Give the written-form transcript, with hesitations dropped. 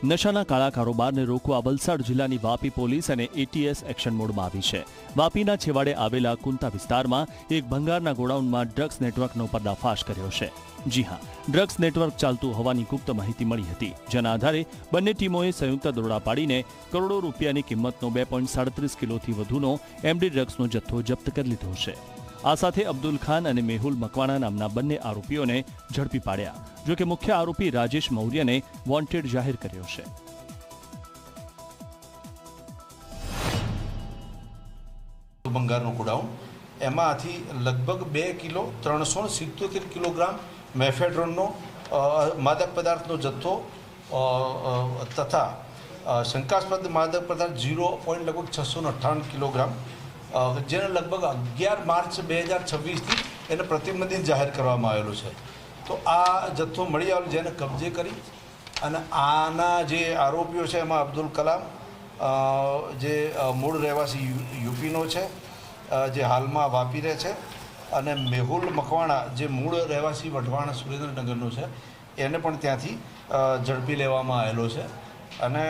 નશાના કાળા કારોબારને રોકવા વલસાડ જિલ્લાની વાપી પોલીસ અને એટીએસ એક્શન મોડમાં આવી છે। વાપીના છેવાડે આવેલા કુંતા વિસ્તારમાં એક ભંગારના ગોડાઉનમાં ડ્રગ્સ નેટવર્કનો પર્દાફાશ કર્યો છે। જી હા, ડ્રગ્સ નેટવર્ક ચાલતું હોવાની ગુપ્ત માહિતી મળી હતી, જેના આધારે બંને ટીમોએ સંયુક્ત દરોડા પાડીને કરોડો રૂપિયાની કિંમતનો 2.37 કિલોથી વધુનો એમડી ડ્રગ્સનો જથ્થો જપ્ત કરી લીધો છે। આ સાથે અબ્દુલ ખાન અને મેહુલ મકવાણા નામના બંને આરોપીઓને ઝડપી પાડ્યા, જો કે મુખ્ય આરોપી રાજેશ મૌર્યને વોન્ટેડ જાહેર કર્યો છે। બંગાળનું ગોડાઉન એમાંથી લગભગ 2 કિલો 377 કિલોગ્રામ મેફેડ્રોનનો માદક પદાર્થનો જથ્થો તથા શંકાસ્પદ માદક પદાર્થ 0.698 કિલોગ્રામ જેને લગભગ 11 માર્ચ 2026થી એને પ્રતિબંધિત જાહેર કરવામાં આવેલો છે। તો આ જથ્થો મળી આવેલો, જેને કબજે કરી અને આના જે આરોપીઓ છે એમાં અબ્દુલ કલામ જે મૂળ રહેવાસી યુપીનો છે, જે હાલમાં વાપી રહે છે, અને મેહુલ મકવાણા જે મૂળ રહેવાસી વઢવાણ સુરેન્દ્રનગરનો છે, એને પણ ત્યાંથી ઝડપી લેવામાં આવેલો છે। અને